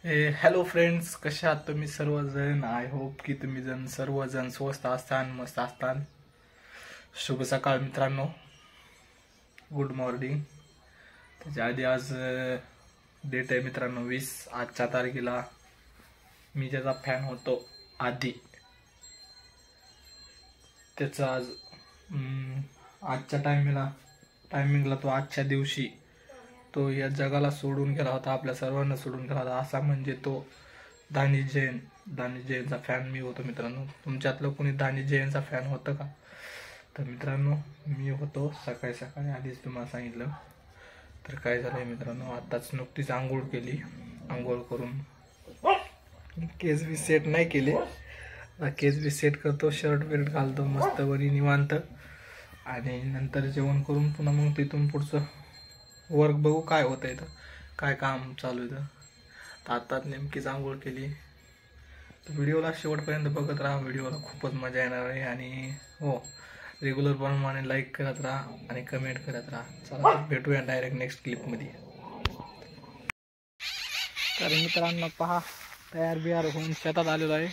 Hello friends, कसे आहात तुम्ही सर्वजण? आय होप की तुम्ही सर्वजण स्वस्त असतान, मस्त असतान. शुभ सकाळ मित्रांनो, गुड मॉर्निंग. त्याच्या आधी आज डेट आहे मित्रांनो 20. आजच्या तारखेला मी ज्याचा फॅन होतो आधी, त्याचा आज आजच्या टायमिंगला तो आजच्या दिवशी तो या जगाला सोडून गेला होता, आपल्या सर्वांना सोडून गेला होता. असा म्हणजे तो दानी जैनचा फॅन मी होतो मित्रांनो. तुमच्यातलं कोणी दानी जैनचा फॅन होतं का? तर मित्रांनो मी होतो. सकाळी आधीच तुम्हाला सांगितलं. तर काय झालंय मित्रांनो, आताच नुकतीच आंघोळ केली. आंघोळ करून केस बी सेट नाही केले, केस बी सेट करतो, शर्ट बिर्ट घालतो मस्त वरी निवांत, आणि नंतर जेवण करून पुन्हा मग तिथून पुढचं वर्क बघू काय होतंय, तर काय काम चालू आहे. तर आत्ताच नेमकीच आंघोळ केली. तर व्हिडिओला शेवटपर्यंत बघत राहा, व्हिडिओला खूपच मजा येणार आहे. आणि हो, रेग्युलर प्रमाणे लाईक करत राहा आणि कमेंट करत राहा. चला भेटूया डायरेक्ट नेक्स्ट क्लिपमध्ये. तर मित्रांनो पहा, तयार बियार होऊन शेतात आलेलो आहे.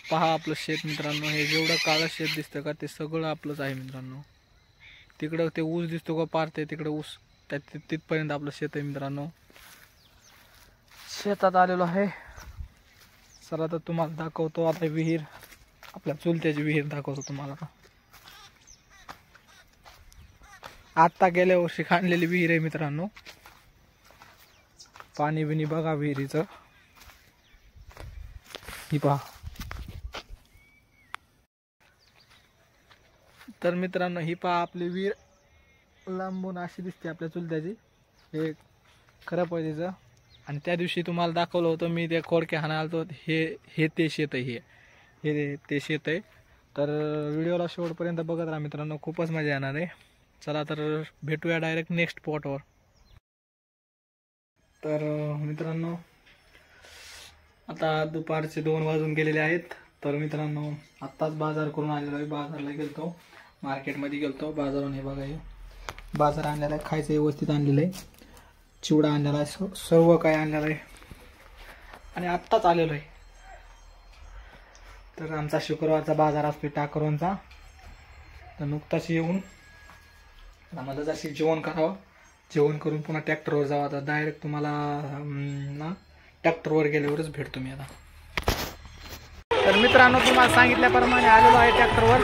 पहा आपलं शेत मित्रांनो, हे जेवढं काळं शेत दिसतं का ते सगळं आपलंच आहे मित्रांनो. तिकडं ते ऊस दिसतो का पार, ते तिकडं ऊस, तिथपर्यंत आपलं शेत आहे मित्रांनो. शेतात आलेलो आहे. चला तर तुम्हाला दाखवतो आता विहीर, आपल्या चुलत्याची विहीर दाखवतो तुम्हाला. आत्ता गेल्या वर्षी खाणलेली विहीर आहे मित्रांनो. पाणी बिनी बघा विहिरीचं, ही पहा. तर मित्रांनो ही पहा आपली विहीर, लांबून अशी दिसते आपल्या चुलत्याची. हे खरं पाहिजेचं. आणि त्या दिवशी तुम्हाला दाखवलं होतं मी, ते खोडके हाणायला आलतो, हे ते शेत आहे, हे ते शेत आहे. तर व्हिडिओला शेवटपर्यंत बघत राहा मित्रांनो, खूपच मजा येणार आहे. चला तर भेटूया डायरेक्ट नेक्स्ट स्पॉटवर. तर मित्रांनो आता दुपारचे 2 वाजून गेलेले आहेत. तर मित्रांनो आत्ताच बाजार करून आलेलो आहे. बाजारला गेलतो, मार्केटमध्ये गेलतो. बाजारून हे बघा, हे बाजार आणलेला आहे, खायचं व्यवस्थित आणलेलं आहे. चिवडा आणलेला आहे, सर्व काय आणलेलं आहे. आणि आत्ताच आलेलो आहे. तर आमचा शुक्रवारचा बाजार असतो टाकरोनचा. तर नुकताच येऊन आम्हाला जशी जेवण करावं, जेवण करून पुन्हा ट्रॅक्टरवर जावं. आता डायरेक्ट तुम्हाला ना ट्रॅक्टरवर गेल्यावरच भेटतो मी आता. तर मित्रांनो तुम्हाला सांगितल्याप्रमाणे आलेलो आहे ट्रॅक्टरवर.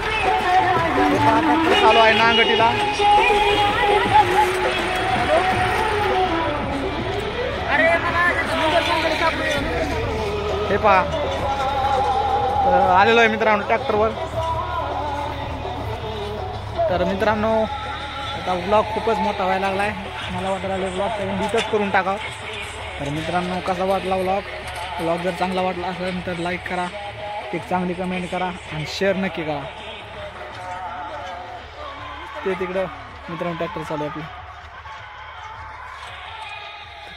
ट्रॅक्टर चालू आहे नांगटीला. हे पहा, आलेलो आहे मित्रांनो ट्रॅक्टरवर. तर मित्रांनो आता व्लॉग खूपच मोठा व्हायला लागला आहे. मला वाटायला लागलं व्लॉग एडिटच करून टाकावं. तर मित्रांनो कसा वाटला व्लॉग जर चांगला वाटला असेल तर लाईक करा, एक चांगली कमेंट करा आणि शेअर नक्की करा. ते तिकडं मित्रांनो ट्रॅक्टर चालू आहे आपलं.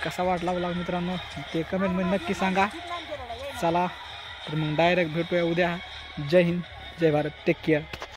कसा वाटला व्लॉग मित्रांनो ते कमेंटमध्ये नक्की सांगा. चला तर मग डायरेक्ट भेटूया उद्या. जय हिंद, जय भारत, टेक केअर.